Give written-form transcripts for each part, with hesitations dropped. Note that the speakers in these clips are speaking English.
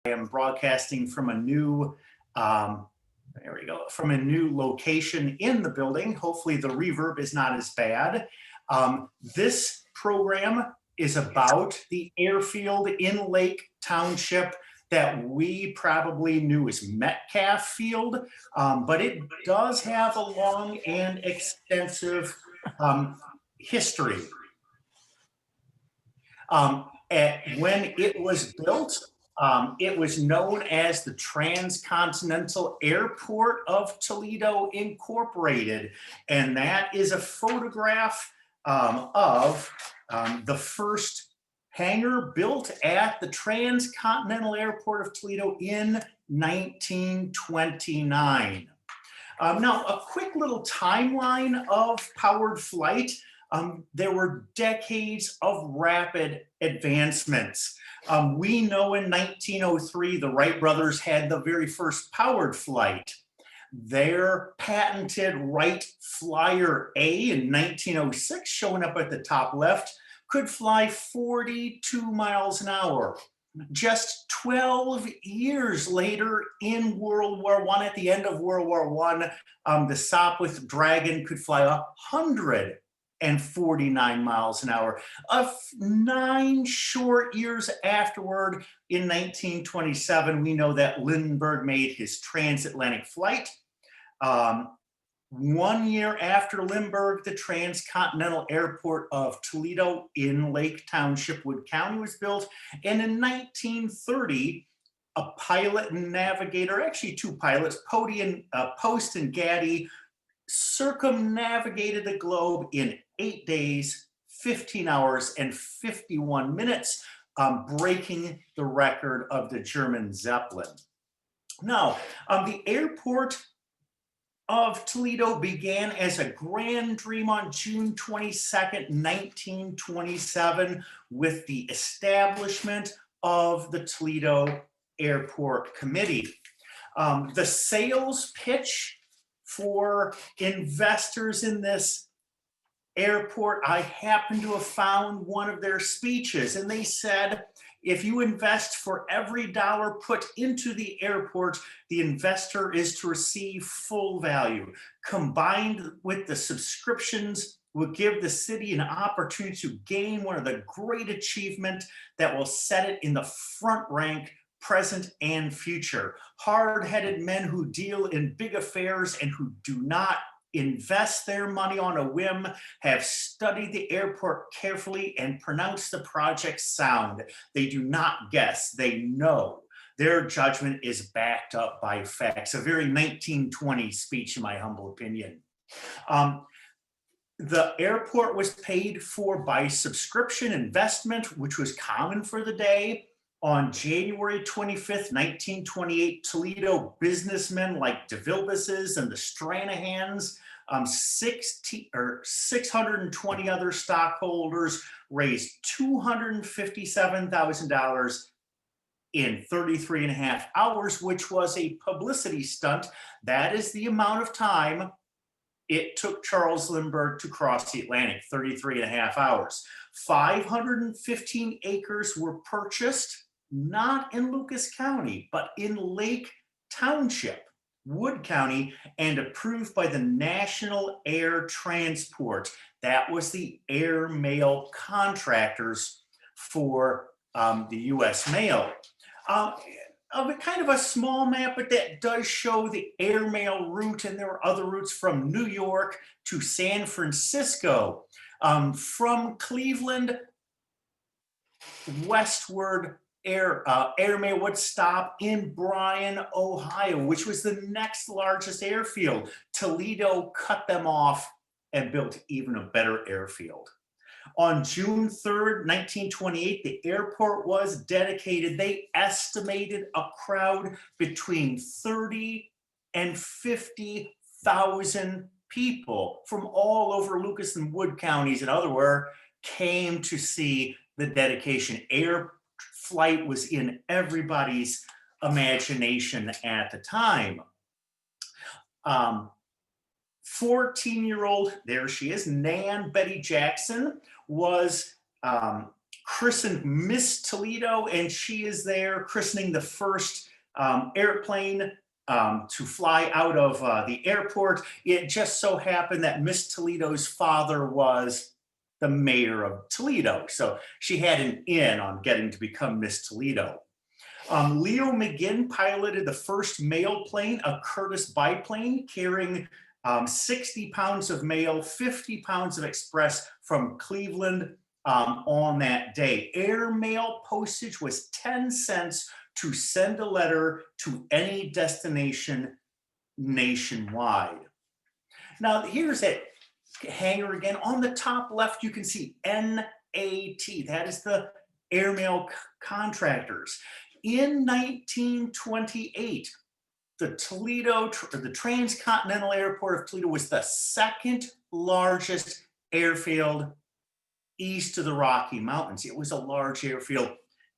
am broadcasting from a new, there we go, from a new location in the building. Hopefully the reverb is not as bad. This program is about the airfield in Lake Township that we probably knew as Metcalf Field, but it does have a long and extensive history. When it was built, it was known as the Transcontinental Airport of Toledo Incorporated, and that is a photograph of the first hangar built at the Transcontinental Airport of Toledo in 1929. Now, a quick little timeline of powered flight. There were decades of rapid advancements. We know in 1903, the Wright brothers had the very first powered flight. Their patented Wright Flyer A in 1906, showing up at the top left, could fly 42 miles an hour. Just 12 years later in World War I, at the end of World War I, the Sopwith Dragon could fly 149 miles an hour. 9 short years afterward, in 1927, we know that Lindbergh made his transatlantic flight. 1 year after Lindbergh, the Transcontinental Airport of Toledo in Lake Township, Wood County was built. And in 1930, a pilot and navigator, actually 2 pilots, Post and Gaddy, circumnavigated the globe in 8 days, 15 hours, and 51 minutes, breaking the record of the German Zeppelin. Now, the airport of Toledo began as a grand dream on June 22nd, 1927, with the establishment of the Toledo Airport Committee. The sales pitch for investors in this airport, I happen to have found one of their speeches, and they said, if you invest for every dollar put into the airport, the investor is to receive full value. Combined with the subscriptions, will give the city an opportunity to gain one of the great achievements that will set it in the front rank, present and future. Hard-headed men who deal in big affairs and who do not invest their money on a whim have studied the airport carefully and pronounced the project sound. They do not guess, they know. Their judgment is backed up by facts. A very 1920 speech, in my humble opinion. The airport was paid for by subscription investment, which was common for the day. On January 25th, 1928, Toledo businessmen like DeVilbises and the Stranahans, 620 other stockholders raised $257,000 in 33 and a half hours, which was a publicity stunt. That is the amount of time it took Charles Lindbergh to cross the Atlantic, 33 and a half hours. 515 acres were purchased, not in Lucas County, but in Lake Township, Wood County, and approved by the National Air Transport. That was the air mail contractors for the U.S. mail. Kind of a small map, but that does show the airmail route, and there were other routes from New York to San Francisco. From Cleveland westward, airmail would stop in Bryan, Ohio, which was the next largest airfield. Toledo cut them off and built even a better airfield. On June 3rd, 1928, the airport was dedicated. They estimated a crowd between 30 and 50,000 people from all over Lucas and Wood counties and otherwhere came to see the dedication. Air flight was in everybody's imagination at the time. 14-year-old, there she is, Nan Betty Jackson, was christened Miss Toledo, and she is there christening the first airplane to fly out of the airport. It just so happened that Miss Toledo's father was the mayor of Toledo, so she had an in on getting to become Miss Toledo. Leo McGinn piloted the first mail plane, a Curtiss biplane, carrying 60 pounds of mail, 50 pounds of express from Cleveland on that day. Airmail postage was 10 cents to send a letter to any destination nationwide. Now, here's that hangar again. On the top left, you can see NAT. That is the airmail contractors. In 1928, the Transcontinental Airport of Toledo was the second largest airfield east of the Rocky Mountains. It was a large airfield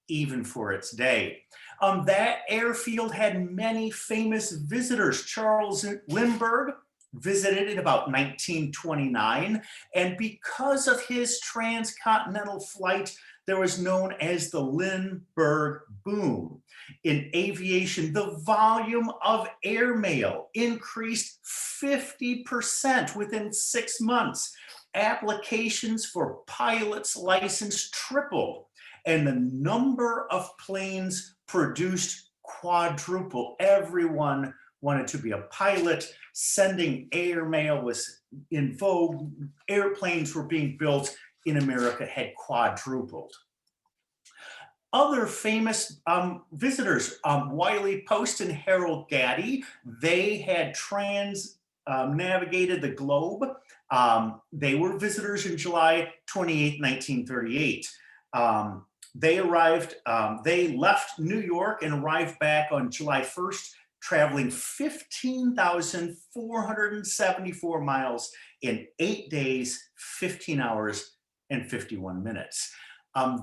even for its day. That airfield had many famous visitors. Charles Lindbergh visited in about 1929, and because of his transcontinental flight, there was known as the Lindbergh boom. In aviation, the volume of airmail increased 50% within 6 months. Applications for pilots' license tripled, and the number of planes produced quadrupled. Everyone wanted to be a pilot. Sending airmail was in vogue. Airplanes were being built in America had quadrupled. Other famous visitors, Wiley Post and Harold Gatty, they had navigated the globe. They were visitors in July 28, 1938. They left New York and arrived back on July 1st, traveling 15,474 miles in 8 days, 15 hours, and 51 minutes.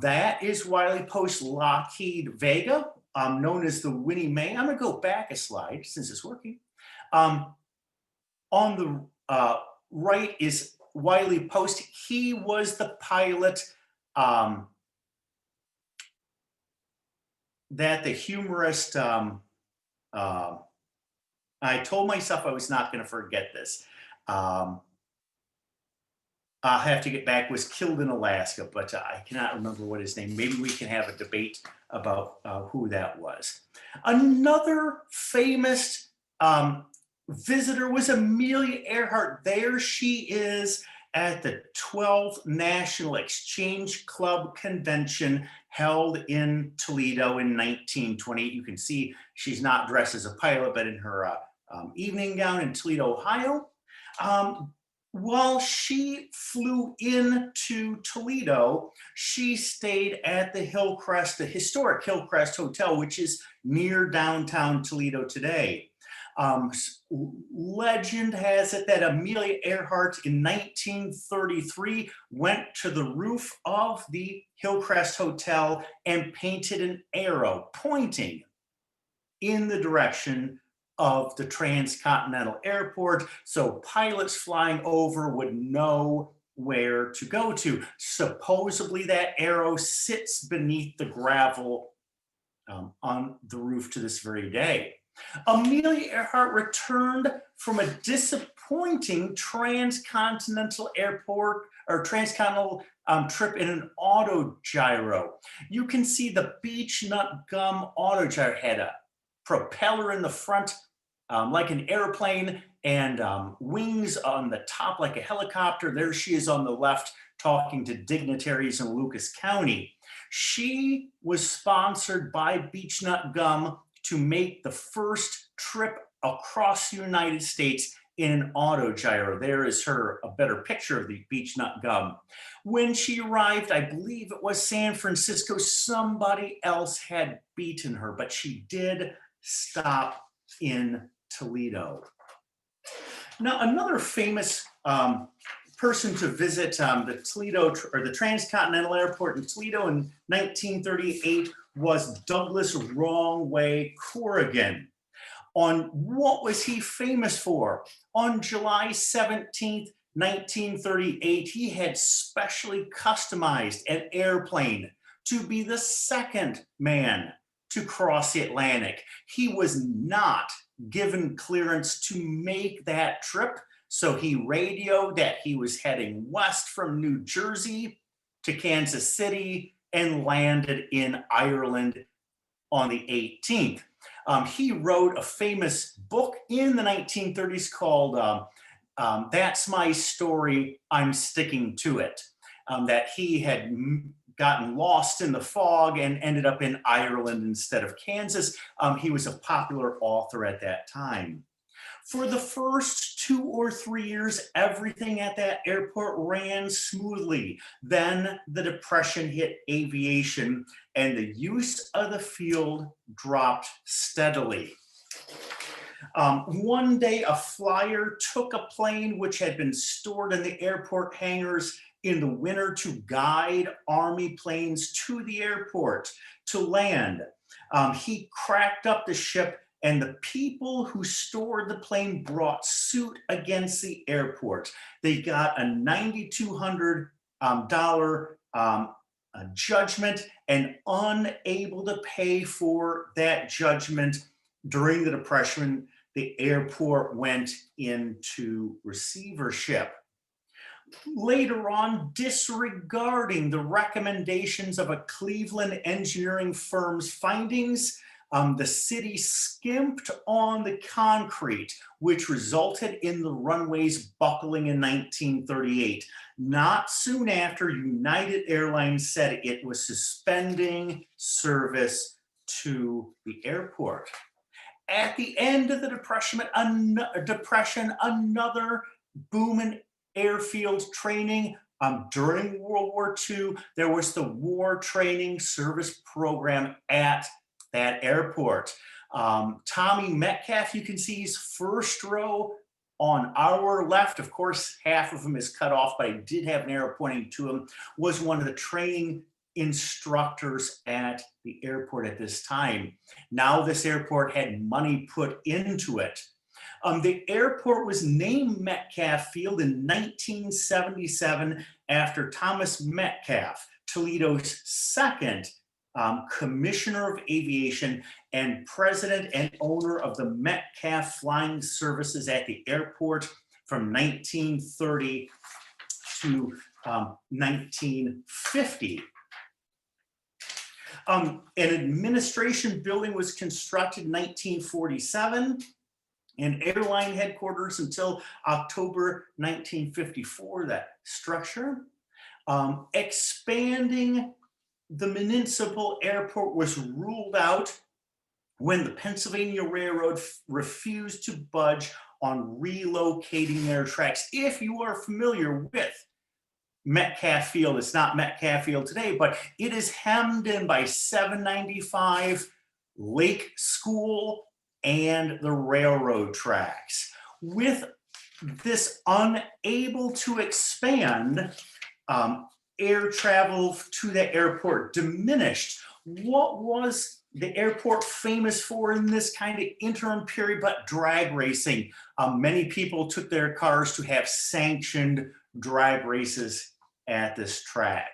That is Wiley Post Lockheed Vega, known as the Winnie Mae. I'm going to go back a slide since it's working. On the right is Wiley Post. He was the pilot that the humorist, I told myself I was not going to forget this. I'll have to get back, was killed in Alaska, but I cannot remember what his name. Maybe we can have a debate about who that was. Another famous visitor was Amelia Earhart. There she is at the 12th National Exchange Club Convention held in Toledo in 1928. You can see she's not dressed as a pilot, but in her evening gown in Toledo, Ohio. While she flew into Toledo, she stayed at the Hillcrest, the historic Hillcrest Hotel, which is near downtown Toledo today. Legend has it that Amelia Earhart in 1933 went to the roof of the Hillcrest Hotel and painted an arrow pointing in the direction of the Transcontinental Airport, so pilots flying over would know where to go to. Supposedly that arrow sits beneath the gravel on the roof to this very day. Amelia Earhart returned from a disappointing transcontinental airport or transcontinental trip in an autogyro. You can see the beech nut gum autogyro had a propeller in the front like an airplane and wings on the top like a helicopter. There she is on the left talking to dignitaries in Lucas County. She was sponsored by Beechnut Gum to make the first trip across the United States in an autogyro. There is her, a better picture of the Beechnut Gum. When she arrived, I believe it was San Francisco, somebody else had beaten her, but she did stop in Toledo. Now, another famous person to visit the Toledo or the Transcontinental Airport in Toledo in 1938 was Douglas Wrongway Corrigan. On what was he famous for? On July 17th, 1938, he had specially customized an airplane to be the second man to cross the Atlantic. He was not given clearance to make that trip, so he radioed that he was heading west from New Jersey to Kansas City and landed in Ireland on the 18th. He wrote a famous book in the 1930s called That's My Story, I'm Sticking to It, that he had gotten lost in the fog and ended up in Ireland instead of Kansas. He was a popular author at that time. For the first 2 or 3 years, everything at that airport ran smoothly. Then the Depression hit aviation and the use of the field dropped steadily. One day, a flyer took a plane which had been stored in the airport hangars in the winter to guide Army planes to the airport to land. He cracked up the ship, and the people who stored the plane brought suit against the airport. They got a $9,200 judgment, and unable to pay for that judgment during the Depression, the airport went into receivership. Later on, disregarding the recommendations of a Cleveland engineering firm's findings, the city skimped on the concrete, which resulted in the runways buckling in 1938. Not soon after, United Airlines said it was suspending service to the airport. At the end of the Depression, another boom in airfield training. During World War II, there was the War Training Service Program at that airport. Tommy Metcalf, you can see he's first row on our left. Of course, half of him is cut off, but I did have an arrow pointing to him, was one of the training instructors at the airport at this time. Now this airport had money put into it. The airport was named Metcalf Field in 1977 after Thomas Metcalf, Toledo's second Commissioner of Aviation and president and owner of the Metcalf Flying Services at the airport from 1930 to 1950. An administration building was constructed in 1947 and airline headquarters until October 1954, that structure. Expanding the municipal airport was ruled out when the Pennsylvania Railroad refused to budge on relocating their tracks. If you are familiar with Metcalf Field, it's not Metcalf Field today, but it is hemmed in by 795, Lake School, and the railroad tracks. With this unable to expand, air travel to the airport diminished. What was the airport famous for in this kind of interim period but drag racing? Many people took their cars to have sanctioned drag races at this track.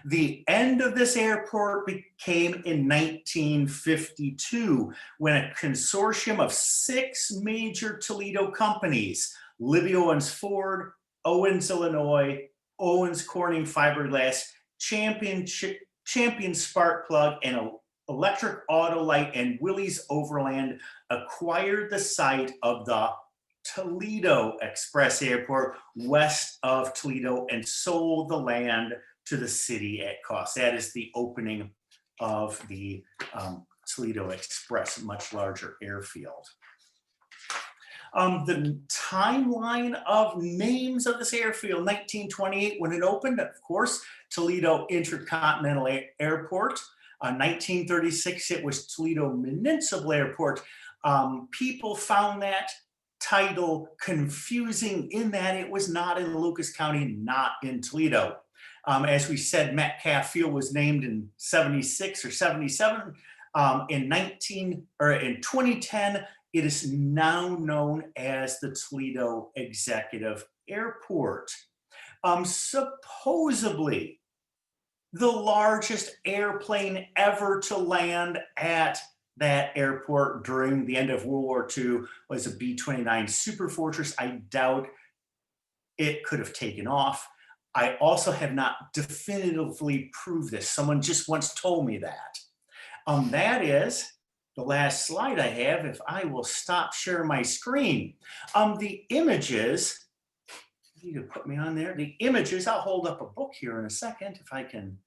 The end of this airport came in 1952 when a consortium of 6 major Toledo companies, Libby Owens Ford, Owens Illinois, Owens Corning Fiberglass, Champion Sparkplug, and Electric Autolite and Willys Overland acquired the site of the Toledo Express Airport west of Toledo and sold the land to the city at cost. That is the opening of the Toledo Express, a much larger airfield. The timeline of names of this airfield: 1928 when it opened, of course, Toledo Intercontinental Airport. 1936 it was Toledo Municipal Airport. People found that title confusing in that it was not in Lucas County, not in Toledo. As we said, Metcalf Field was named in 76 or 77. In 2010, it is now known as the Toledo Executive Airport. Supposedly, the largest airplane ever to land at that airport during the end of World War II was a B-29 Superfortress. I doubt it could have taken off. I also have not definitively proved this. Someone just once told me that. That is the last slide I have. If I will stop sharing my screen. The images, you can put me on there. The images, I'll hold up a book here in a second if I can.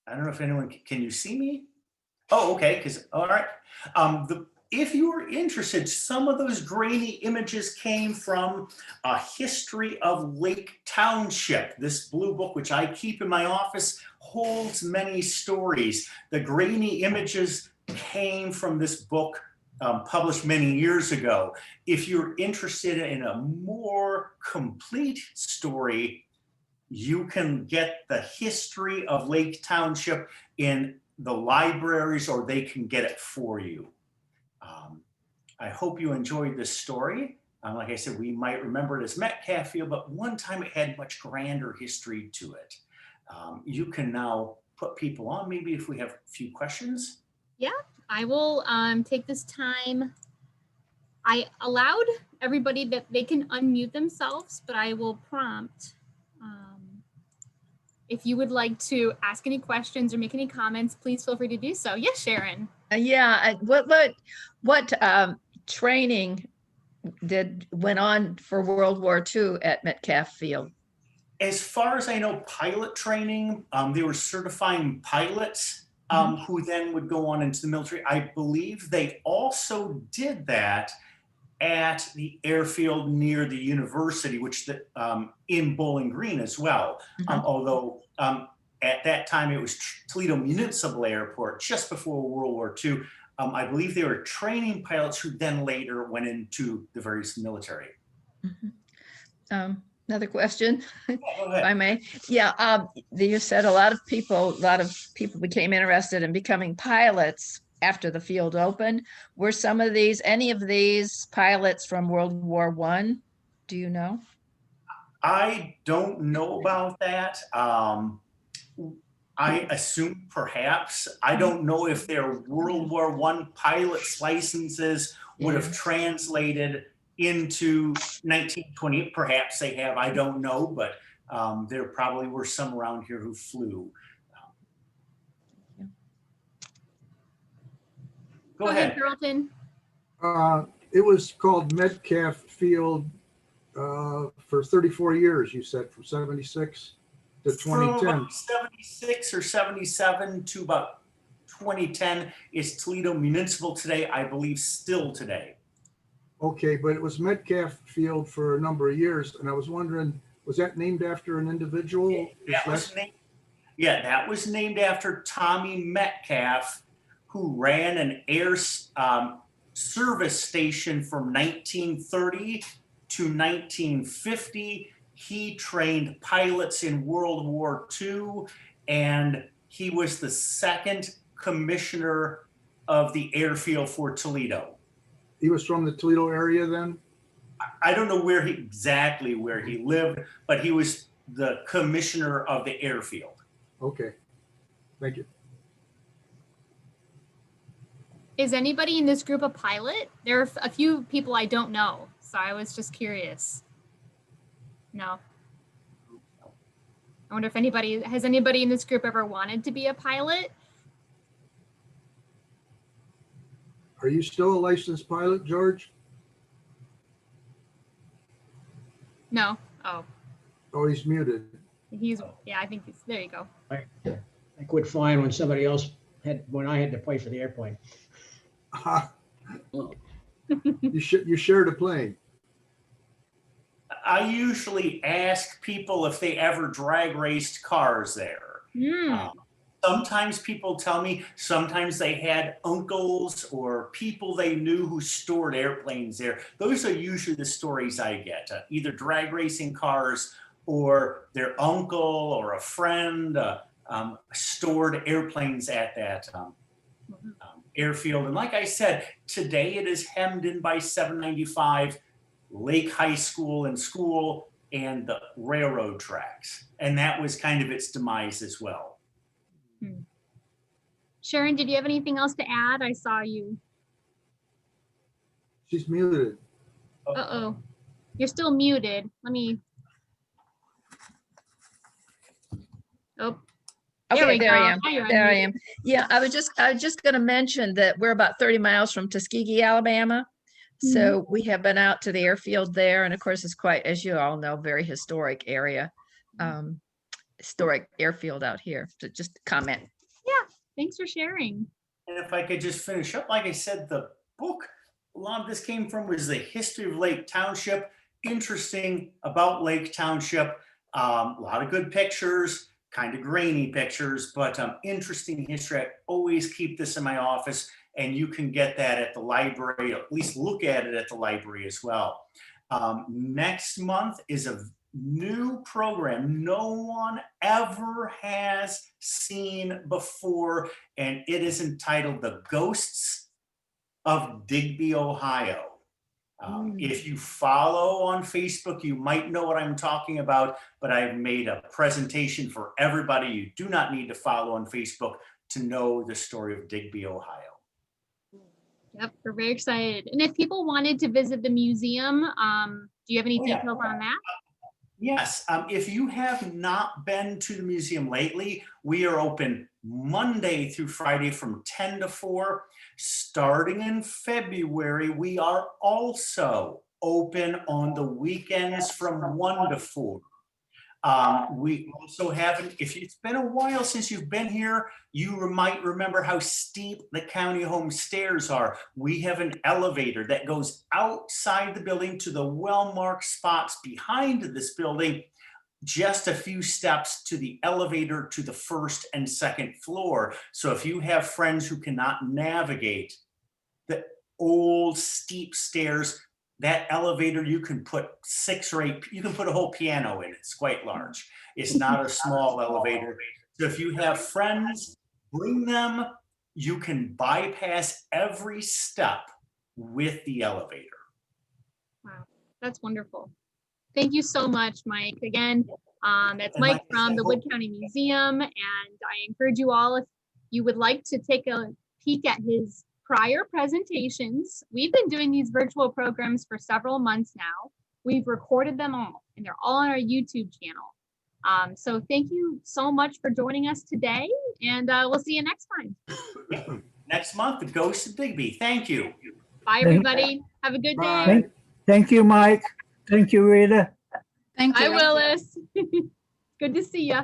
I don't know if anyone can you see me? Oh, okay, because all right. If you are interested, some of those grainy images came from A History of Lake Township. This blue book, which I keep in my office, holds many stories. The grainy images came from this book published many years ago. If you're interested in a more complete story, you can get The History of Lake Township in the libraries, or they can get it for you. I hope you enjoyed this story. Like I said, we might remember it as Metcalf Field, but one time it had much grander history to it. You can now put people on, maybe if we have a few questions. Yeah, I will take this time. I allowed everybody that they can unmute themselves, but I will prompt if you would like to ask any questions or make any comments, please feel free to do so. Yes, Sharon. Yeah, what training went on for World War II at Metcalf Field? As far as I know, pilot training. They were certifying pilots who then would go on into the military. I believe they also did that at the airfield near the university, which in Bowling Green as well. Although at that time it was Toledo Municipal Airport just before World War II. I believe they were training pilots who then later went into the various military. Another question, if I may. Yeah, you said a lot of people became interested in becoming pilots after the field opened. Were any of these pilots from World War I? Do you know? I don't know about that. I assume perhaps. I don't know if their World War I pilots licenses would have translated into 1920. Perhaps they have, I don't know, but there probably were some around here who flew. Go ahead, Carlton. It was called Metcalf Field for 34 years, you said, from 76 to 2010. From 76 or 77 to about 2010 is Toledo Municipal today, I believe still today. Okay, but it was Metcalf Field for a number of years, and I was wondering, was that named after an individual? That was named after Tommy Metcalf, who ran an air service station from 1930 to 1950. He trained pilots in World War II, and he was the second commissioner of the airfield for Toledo. He was from the Toledo area then? I don't know exactly where he lived, but he was the commissioner of the airfield. Okay, thank you. Is anybody in this group a pilot? There are a few people I don't know, so I was just curious. No. I wonder if has anybody in this group ever wanted to be a pilot? Are you still a licensed pilot, George? No. Oh. Oh, he's muted. Yeah, I think there you go. I quit flying when somebody else when I had to pay for the airplane. You shared a plane. I usually ask people if they ever drag raced cars there. Sometimes people tell me, sometimes they had uncles or people they knew who stored airplanes there. Those are usually the stories I get, either drag racing cars or their uncle or a friend stored airplanes at that airfield. And like I said, today it is hemmed in by 795 Lake High School and school and the railroad tracks. And that was kind of its demise as well. Sharon, did you have anything else to add? I saw you. She's muted. Uh-oh. You're still muted. Let me. Oh. Okay, we there go. I am. Now you're There I unmuted. am. Yeah, I was just going to mention that we're about 30 miles from Tuskegee, Alabama. So we have been out to the airfield there. And of course, it's quite, as you all know, very historic area. Historic airfield out here. So just comment. Thanks for sharing. And if I could just finish up, like I said, the book, a lot of this came from was the history of Lake Township. Interesting about Lake Township. A lot of good pictures, kind of grainy pictures, but interesting history. I always keep this in my office, and you can get that at the library, at least look at it at the library as well. Next month is a new program no one ever has seen before, and it is entitled The Ghosts of Digby, Ohio. If you follow on Facebook, you might know what I'm talking about, but I've made a presentation for everybody. You do not need to follow on Facebook to know the story of Digby, Ohio. Yep, we're very excited. And if people wanted to visit the museum, do you have any Oh, yeah. details on that? Yes, if you have not been to the museum lately, we are open Monday through Friday from 10 to 4. Starting in February, we are also open on the weekends from 1 to 4. We also have, if it's been a while since you've been here, you might remember how steep the county home stairs are. We have an elevator that goes outside the building to the well-marked spots behind this building, just a few steps to the elevator to the first and second floor. So if you have friends who cannot navigate the old steep stairs, that elevator, you can put 6 or 8, you can put a whole piano in it. It's quite large. It's not a small elevator. So if you have friends, bring them. You can bypass every step with the elevator. Wow, that's wonderful. Thank you so much, Mike. Again, that's And Mike like I from said, the Wood County Museum, and I encourage you all, if you would like to take a peek at his prior presentations. We've been doing these virtual programs for several months now. We've recorded them all, and they're all on our YouTube channel. So thank you so much for joining us today, and we'll see you next time. Next month, the Ghost of Digby. Thank you. Bye, everybody. Have a good day. Bye. Thank you, Mike. Thank you, Rita. Thank Bye, Willis. Good to see you.